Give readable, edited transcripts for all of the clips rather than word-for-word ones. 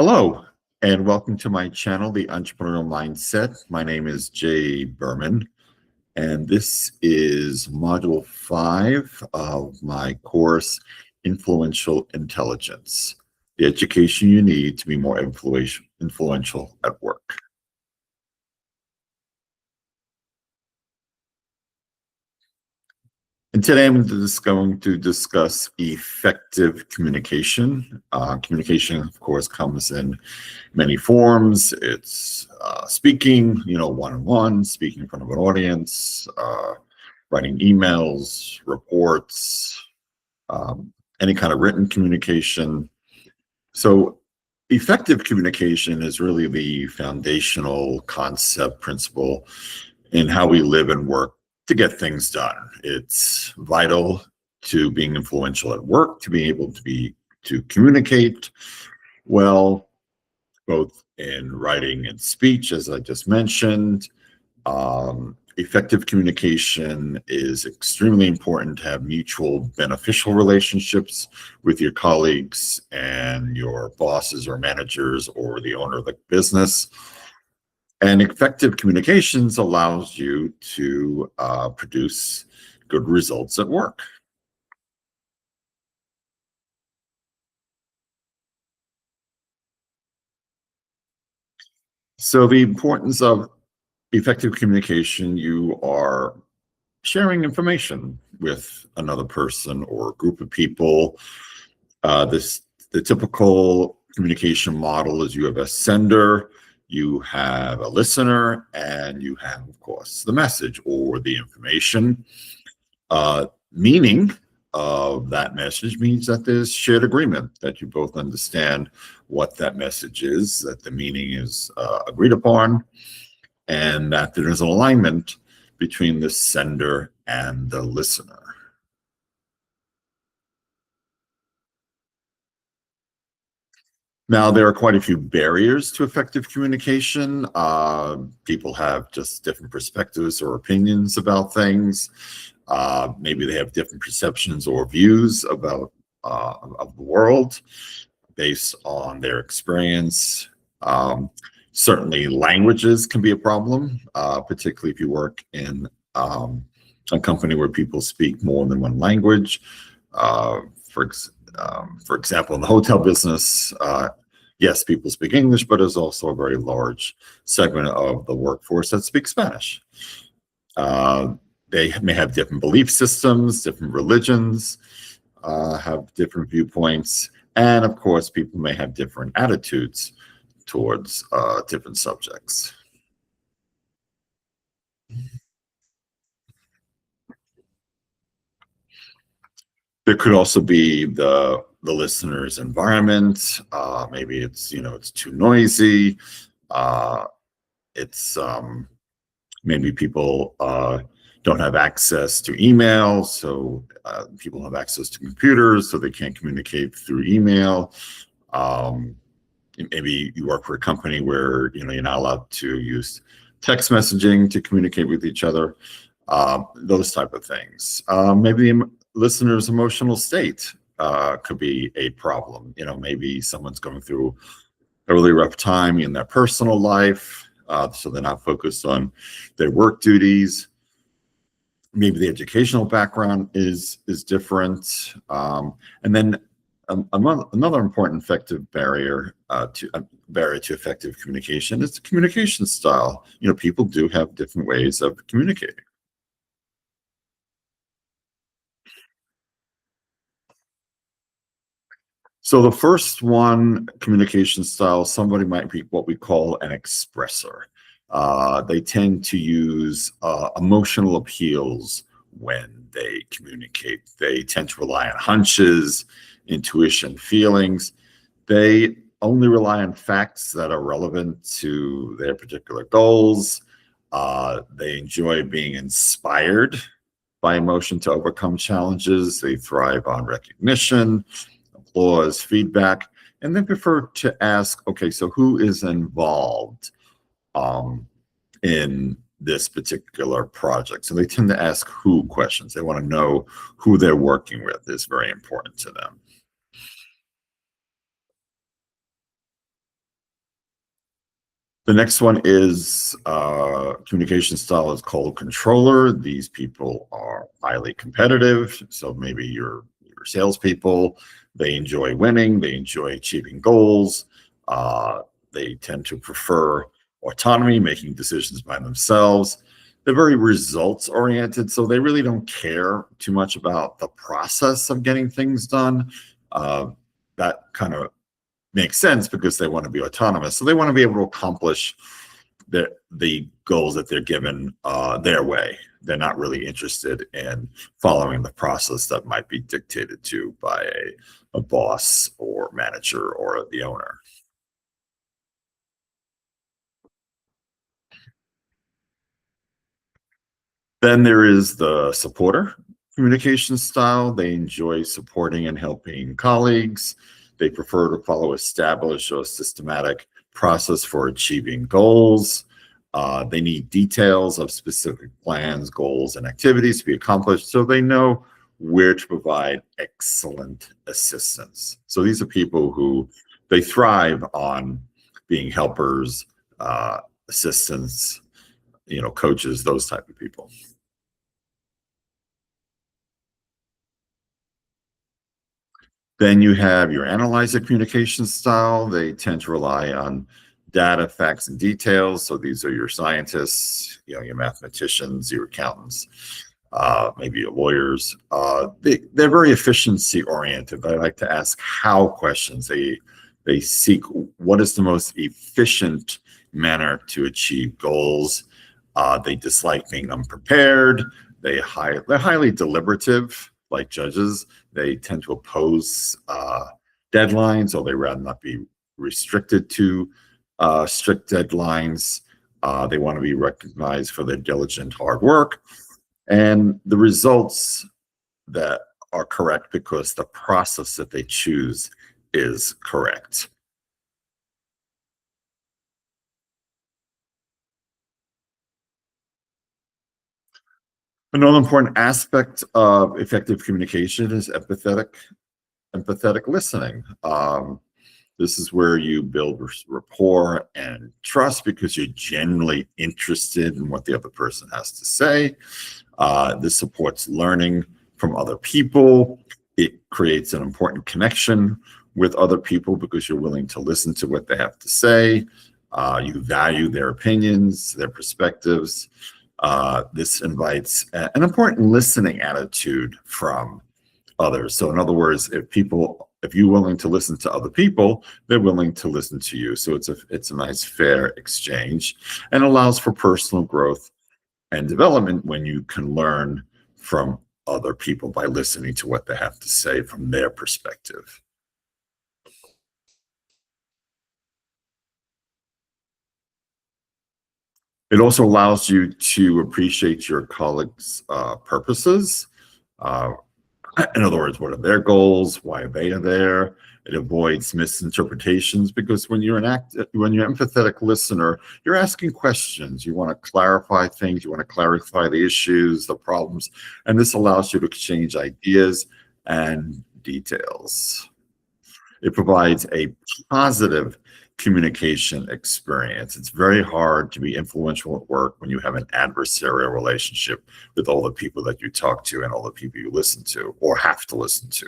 Hello, and welcome to my channel, The Entrepreneurial Mindset. My name is Jay Berman, and this is Module 5 of my course, Influential Intelligence, the education you need to be more influential at work. And today I'm just going to discuss effective communication. Communication, of course, comes in many forms. It's speaking, one-on-one, speaking in front of an audience, writing emails, reports, any kind of written communication. So effective communication is really the foundational concept, principle in how we live and work to get things done. It's vital to being influential at work, to be able to communicate well, both in writing and speech, as I just mentioned. Effective communication is extremely important to have mutual beneficial relationships with your colleagues and your bosses or managers or the owner of the business. And effective communications allows you to produce good results at work. So the importance of effective communication, you are sharing information with another person or group of people. The typical communication model is you have a sender, you have a listener, and you have, of course, the message or the information. Meaning of that message means that there's shared agreement, that you both understand what that message is, that the meaning is agreed upon, and that there is an alignment between the sender and the listener. Now, there are quite a few barriers to effective communication. People have just different perspectives or opinions about things. Maybe they have different perceptions or views about of the world based on their experience. Certainly, languages can be a problem, particularly if you work in a company where people speak more than one language. For example, in the hotel business, yes, people speak English, but there's also a very large segment of the workforce that speaks Spanish. They may have different belief systems, different religions, have different viewpoints, and of course, people may have different attitudes towards different subjects. There could also be the listener's environment. Maybe it's too noisy. It's maybe people don't have access to email, so people have access to computers, so they can't communicate through email. Maybe you work for a company where you're not allowed to use text messaging to communicate with each other. Those type of things. Maybe the listener's emotional state could be a problem. Maybe someone's going through a really rough time in their personal life, so they're not focused on their work duties. Maybe the educational background is different, and then another important effective barrier to effective communication is the communication style. People do have different ways of communicating. So the first one, communication style, somebody might be what we call an expressor. They tend to use emotional appeals when they communicate. They tend to rely on hunches, intuition, feelings. They only rely on facts that are relevant to their particular goals. They enjoy being inspired by emotion to overcome challenges. They thrive on recognition, applause, feedback, and they prefer to ask, okay, so who is involved in this particular project? So they tend to ask who questions. They want to know who they're working with is very important to them. The next one is communication style is called controller. These people are highly competitive. So maybe your salespeople, they enjoy winning, they enjoy achieving goals. Uh, they tend to prefer autonomy, making decisions by themselves. They're very results oriented, so they really don't care too much about the process of getting things done. Uh, that kind of makes sense because they want to be autonomous. So they want to be able to accomplish the goals that they're given their way. They're not really interested in following the process that might be dictated to by a boss or manager or the owner. Then there is the supporter communication style. They enjoy supporting and helping colleagues. They prefer to follow established or systematic process for achieving goals. They need details of specific plans, goals, and activities to be accomplished so they know where to provide excellent assistance. So these are people who they thrive on being helpers, assistants, coaches, those type of people. Then you have your analyzer communication style. They tend to rely on data, facts, and details. So these are your scientists, your mathematicians, your accountants, maybe your lawyers. They're very efficiency oriented. They like to ask how questions. They seek what is the most efficient manner to achieve goals. They dislike being unprepared. They're highly deliberative, like judges. They tend to oppose deadlines, or they rather not be restricted to strict deadlines. They want to be recognized for their diligent hard work and the results that are correct because the process that they choose is correct. Another important aspect of effective communication is empathetic listening. This is where you build rapport and trust because you're genuinely interested in what the other person has to say. This supports learning from other people. It creates an important connection with other people because you're willing to listen to what they have to say. You value their opinions, their perspectives. This invites an important listening attitude from others. So in other words, if you're willing to listen to other people, they're willing to listen to you. So it's a nice fair exchange and allows for personal growth and development when you can learn from other people by listening to what they have to say from their perspective. It also allows you to appreciate your colleagues' purposes. Uh, In other words, what are their goals? Why are they there? It avoids misinterpretations because when you're an empathetic listener, you're asking questions. You want to clarify things. You want to clarify the issues, the problems, and this allows you to exchange ideas and details. It provides a positive communication experience. It's very hard to be influential at work when you have an adversarial relationship with all the people that you talk to and all the people you listen to or have to listen to.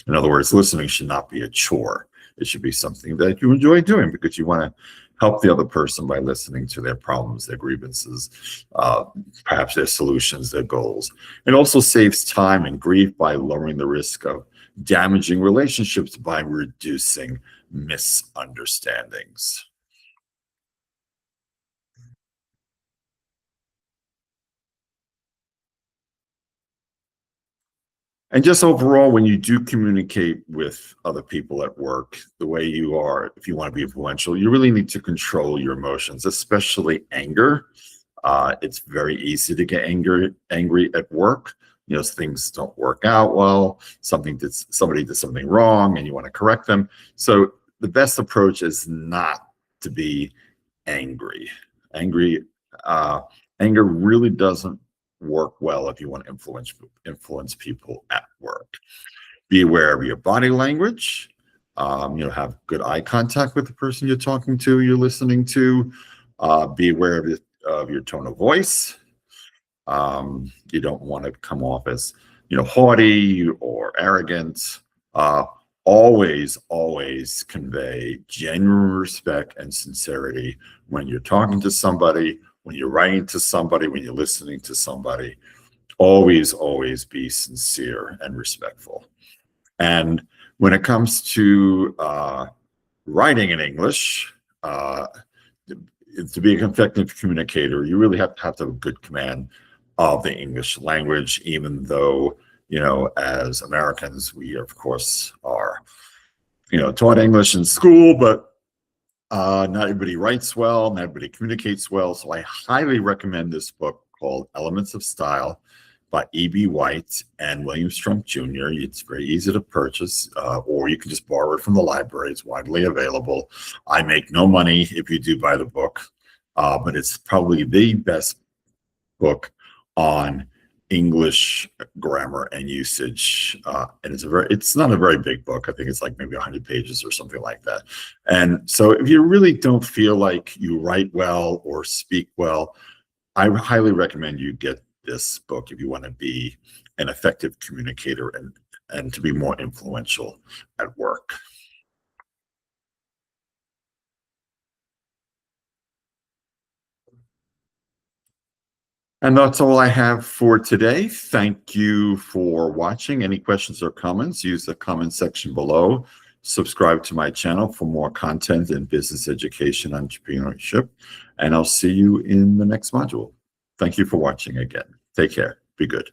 In other words, listening should not be a chore. It should be something that you enjoy doing because you want to help the other person by listening to their problems, their grievances, perhaps their solutions, their goals. It also saves time and grief by lowering the risk of damaging relationships by reducing misunderstandings. And just overall, when you do communicate with other people at work, the way you are, if you want to be influential, you really need to control your emotions, especially anger. It's very easy to get angry at work. Things don't work out well. Somebody did something wrong, and you want to correct them. So the best approach is not to be angry. Angry, uh, anger really doesn't work well if you want to influence people at work. Be aware of your body language. Have good eye contact with the person you're talking to, you're listening to. Be aware of your tone of voice. You don't want to come off as, haughty or arrogant. Always convey genuine respect and sincerity when you're talking to somebody, when you're writing to somebody, when you're listening to somebody. Always be sincere and respectful. And when it comes to writing in English, to be an effective communicator, you really have to have a good command of the English language, even though, as Americans, we, of course, are, taught English in school, but not everybody writes well, not everybody communicates well. So I highly recommend this book called Elements of Style by E.B. White and William Strunk Jr. It's very easy to purchase, or you can just borrow it from the library. It's widely available. I make no money if you do buy the book, but it's probably the best book on English grammar and usage. And it's not a very big book. I think it's like maybe 100 pages or something like that. And so if you really don't feel like you write well or speak well, I highly recommend you get this book if you want to be an effective communicator and to be more influential at work. And that's all I have for today. Thank you for watching. Any questions or comments, use the comment section below. Subscribe to my channel for more content in business education, entrepreneurship, and I'll see you in the next module. Thank you for watching again. Take care. Be good.